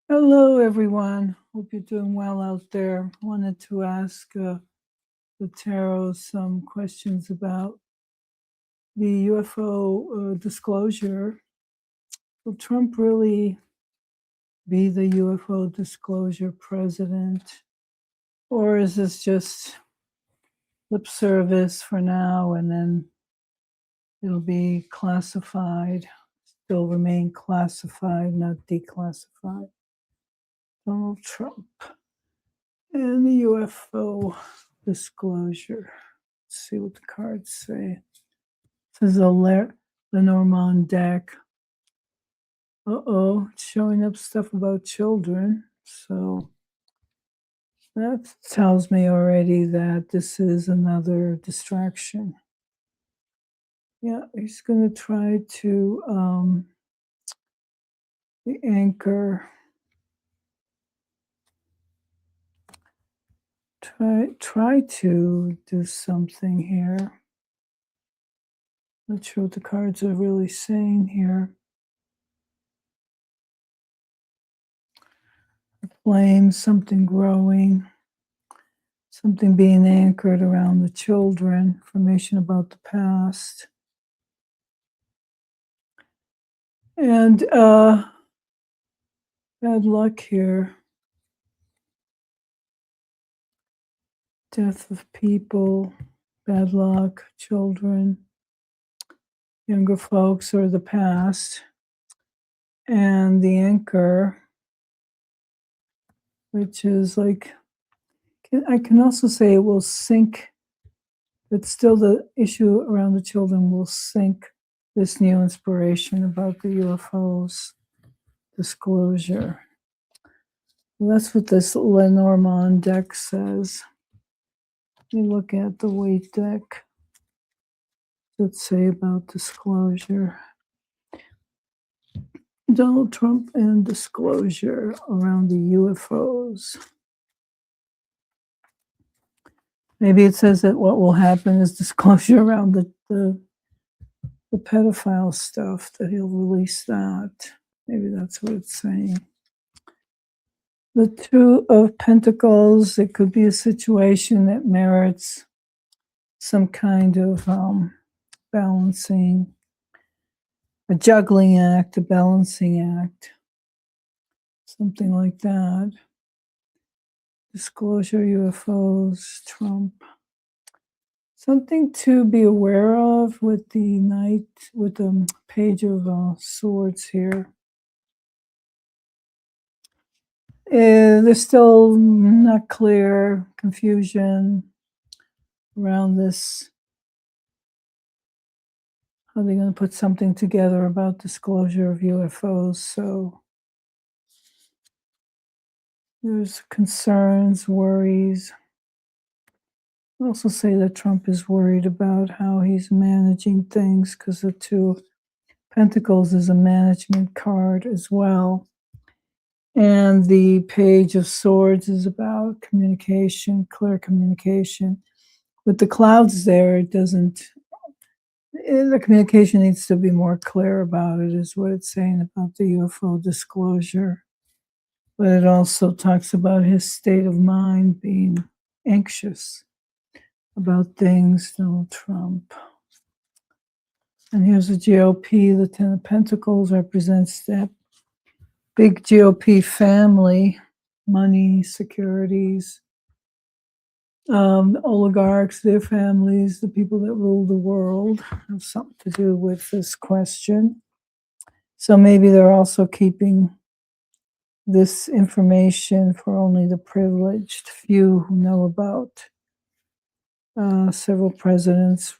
Hello, everyone. Hope you're doing well out there. Wanted to ask the tarot some questions about the UFO disclosure. Will Trump really be the UFO disclosure president? Or is this just lip service for now and then it'll be classified, still remain classified, not declassified? Donald Trump and the UFO disclosure. Let's see what the cards say. It says the Lenormand deck. It's showing up stuff about children. So that tells me already that this is another distraction. Yeah, he's going to try to the anchor. Try to do something here. Not sure what the cards are really saying here. Flame, something growing, something being anchored around the children, information about the past. And bad luck here. Death of people, bad luck, children, younger folks, or the past. And the anchor, which is like, I can also say it will sink, but still the issue around the children will sink this new inspiration about the UFOs disclosure. Well, that's what this Lenormand deck says. Let me look at the weight deck. Let's say about disclosure. Donald Trump and disclosure around the UFOs. Maybe it says that what will happen is disclosure around the pedophile stuff, that he'll release that. Maybe that's what it's saying. The Two of Pentacles, it could be a situation that merits some kind of balancing, a juggling act, a balancing act, something like that. Disclosure, UFOs, Trump. Something to be aware of with the Knight, with the Page of Swords here. There's still not clear, confusion around this. How they're going to put something together about disclosure of UFOs. So there's concerns, worries. I also say that Trump is worried about how he's managing things, because the Two of Pentacles is a management card as well. And the Page of Swords is about communication, clear communication. With the clouds there, it doesn't, the communication needs to be more clear about it, is what it's saying about the UFO disclosure. But it also talks about his state of mind being anxious about things, Donald Trump. And here's the GOP, the Ten of Pentacles represents that big GOP family, money, securities, oligarchs, their families, the people that rule the world have something to do with this question. So maybe they're also keeping this information for only the privileged few who know about. Several presidents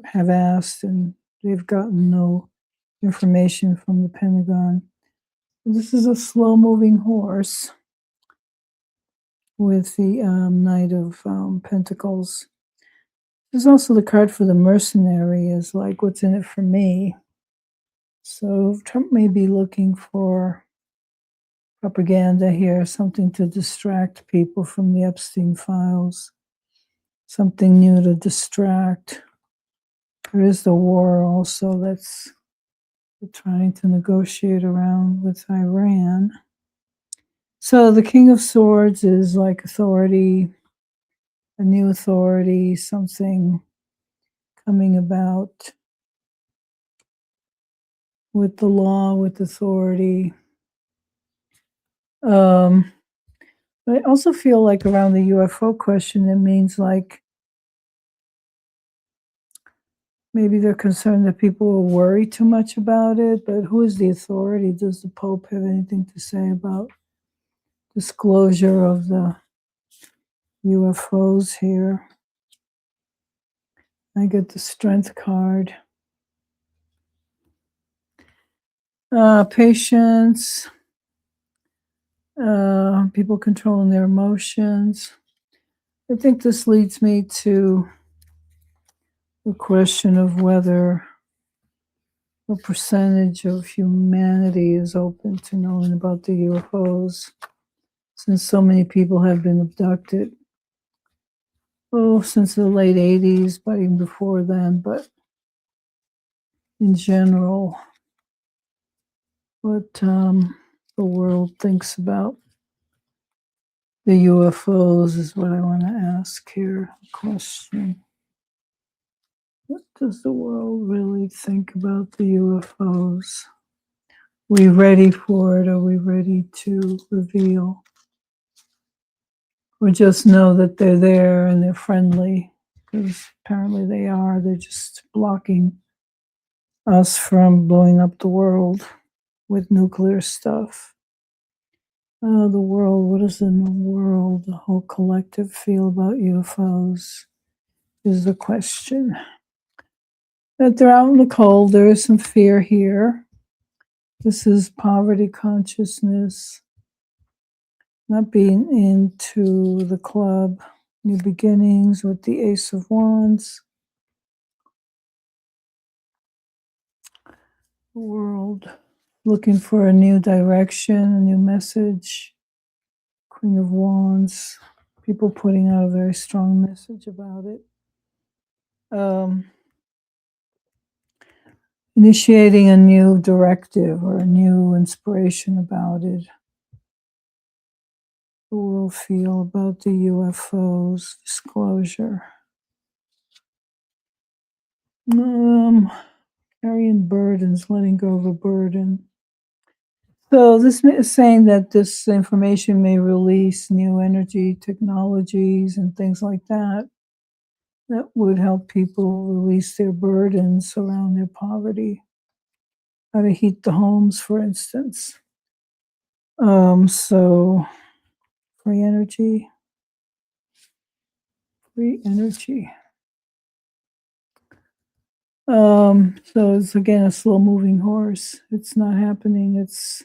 have asked, and they've gotten no information from the Pentagon. This is a slow-moving horse with the Knight of Pentacles. There's also the card for the mercenary, is like, what's in it for me? So Trump may be looking for propaganda here, something to distract people from the Epstein files, something new to distract. There is the war also that's trying to negotiate around with Iran. So the King of Swords is like authority, a new authority, something coming about with the law, with authority. But I also feel like around the UFO question, it means like maybe they're concerned that people will worry too much about it, but who is the authority? Does the Pope have anything to say about disclosure of the UFOs here? I get the Strength card. Patience, people controlling their emotions. I think this leads me to the question of whether a percentage of humanity is open to knowing about the UFOs, since so many people have been abducted. Oh, since the late 80s, but even before then, but in general, what the world thinks about the UFOs is what I want to ask here. Question. What does the world really think about the UFOs? We ready for it? Are we ready to reveal? Or just know that they're there and they're friendly? Because apparently they are. They're just blocking us from blowing up the world with nuclear stuff. The world, what does the world, the whole collective feel about UFOs is the question. That they're out in the cold, there is some fear here. This is poverty consciousness, not being into the club, new beginnings with the Ace of Wands. The world looking for a new direction, a new message. Queen of Wands, people putting out a very strong message about it. Initiating a new directive or a new inspiration about it. The world feel about the UFOs, disclosure. Carrying burdens, letting go of a burden. So this is saying that this information may release new energy technologies and things like that that would help people release their burdens around their poverty. How to heat the homes, for instance. So free energy. Free energy. So it's again a slow moving horse. It's not happening. It's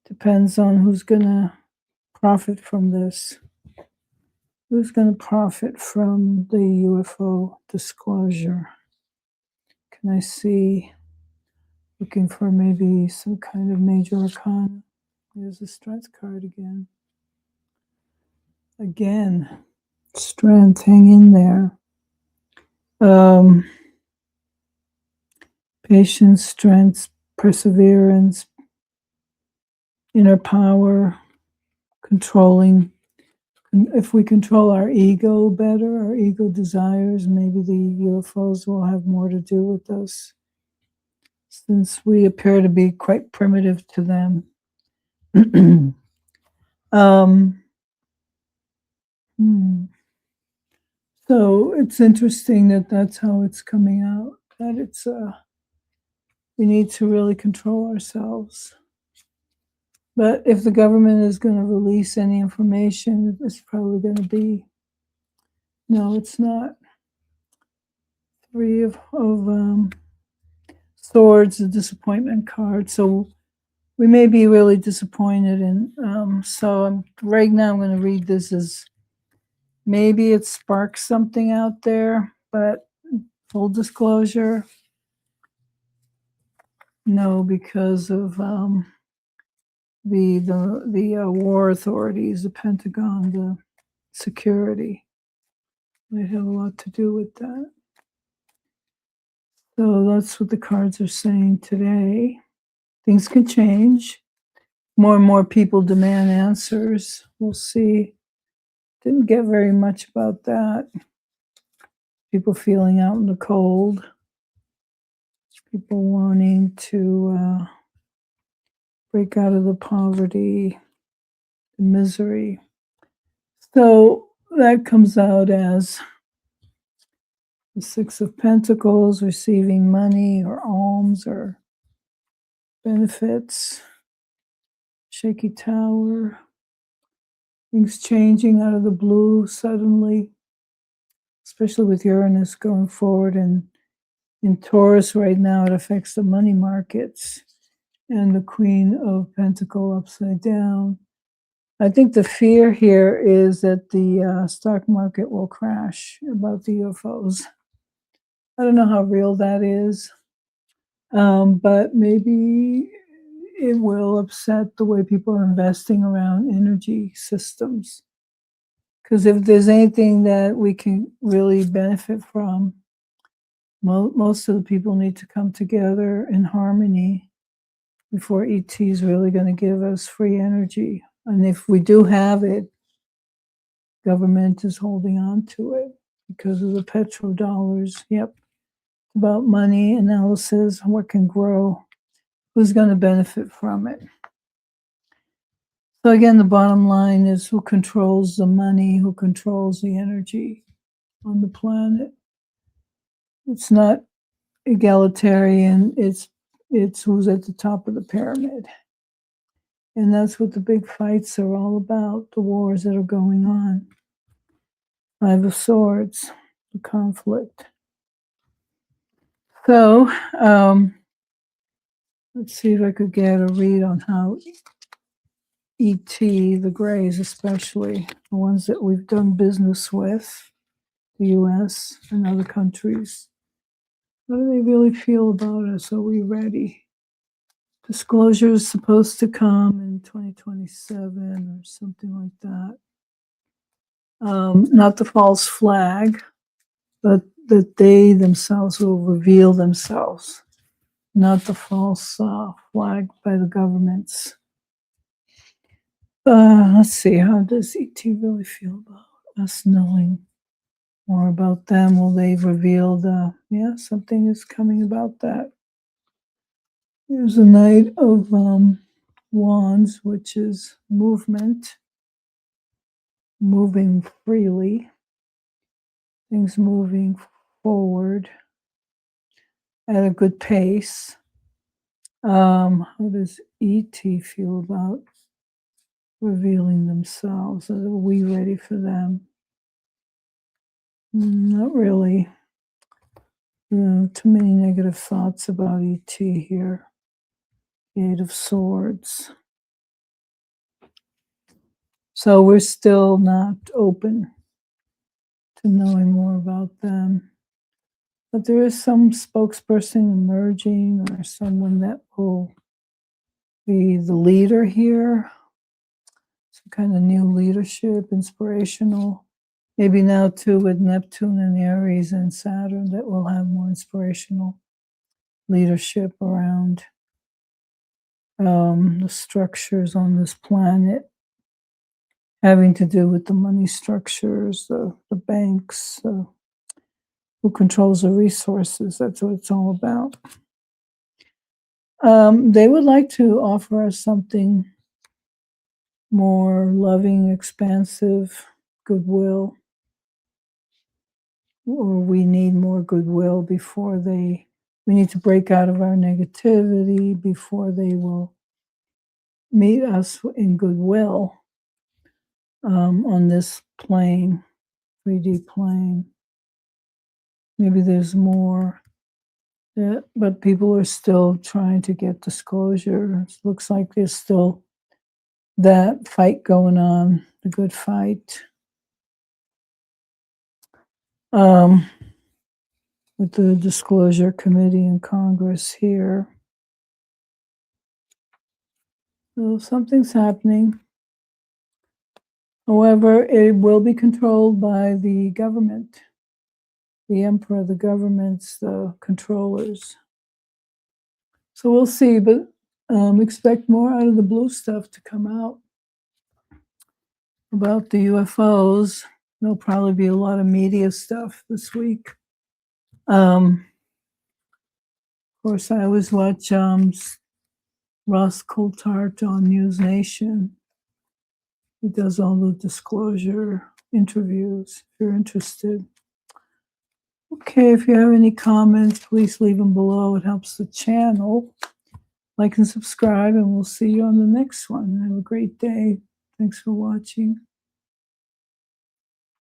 depends on who's gonna profit from this. Who's gonna profit from the UFO disclosure? Can I see? Looking for maybe some kind of major arcana. There's the Strength card again. Again, strength, hang in there. Patience, strength, perseverance, inner power, controlling. If we control our ego better, our ego desires, maybe the UFOs will have more to do with us, since we appear to be quite primitive to them. So it's interesting that that's how it's coming out, that it's we need to really control ourselves. But if the government is going to release any information, it's probably going to be, no, it's not. Three of Swords, the disappointment card. So we may be really disappointed. And right now I'm going to read this as maybe it sparks something out there, but full disclosure, no, because of the war authorities, the Pentagon, the security. They have a lot to do with that. So that's what the cards are saying today. Things can change. more and more people demand answers. We'll see. Didn't get very much about that. People feeling out in the cold. People wanting to break out of the poverty, the misery. So that comes out as the Six of Pentacles, receiving money or alms or benefits. Shaky Tower. Things changing out of the blue suddenly, especially with Uranus going forward. And in Taurus right now, it affects the money markets and the Queen of Pentacles upside down. I think the fear here is that the stock market will crash about the UFOs. I don't know how real that is, but maybe it will upset the way people are investing around energy systems. Because if there's anything that we can really benefit from, most of the people need to come together in harmony before ET is really going to give us free energy. And if we do have it, government is holding on to it because of the petrodollars. Yep. About money analysis, what can grow, who's going to benefit from it. So again, the bottom line is who controls the money, who controls the energy on the planet. It's not egalitarian, it's who's at the top of the pyramid. And that's what the big fights are all about, the wars that are going on. Five of Swords, the conflict. So, let's see if I could get a read on how ET, the Greys especially, the ones that we've done business with, the US and other countries, how do they really feel about us? Are we ready? Disclosure is supposed to come in 2027 or something like that. Not the false flag, but that they themselves will reveal themselves, not the false flag by the governments. Let's see, how does ET really feel about us knowing more about them? Will they reveal something is coming about that? Here's a Knight of Wands, which is movement, moving freely, things moving forward at a good pace. How does ET feel about revealing themselves? Are we ready for them? Not really. Too many negative thoughts about ET here. Eight of Swords. So we're still not open to knowing more about them. But there is some spokesperson emerging or someone that will be the leader here. Some kind of new leadership, inspirational. Maybe now too with Neptune and Aries and Saturn that will have more inspirational leadership around the structures on this planet, having to do with the money structures, the banks, who controls the resources. That's what it's all about. They would like to offer us something more loving, expansive, goodwill, or we need more goodwill before we need to break out of our negativity before they will meet us in goodwill on this plane, 3D plane. Maybe there's more, but people are still trying to get disclosure. It looks like there's still that fight going on, the good fight. With the Disclosure Committee in Congress here. So something's happening. However, it will be controlled by the government, the emperor, the governments, the controllers. So we'll see, but Expect more out of the blue stuff to come out about the UFOs. There'll probably be a lot of media stuff this week. Of course, I always watch Ross Coulthart on News Nation. He does all the disclosure interviews if you're interested. Okay, if you have any comments, please leave them below. It helps the channel. Like and subscribe, and we'll see you on the next one. Have a great day. Thanks for watching.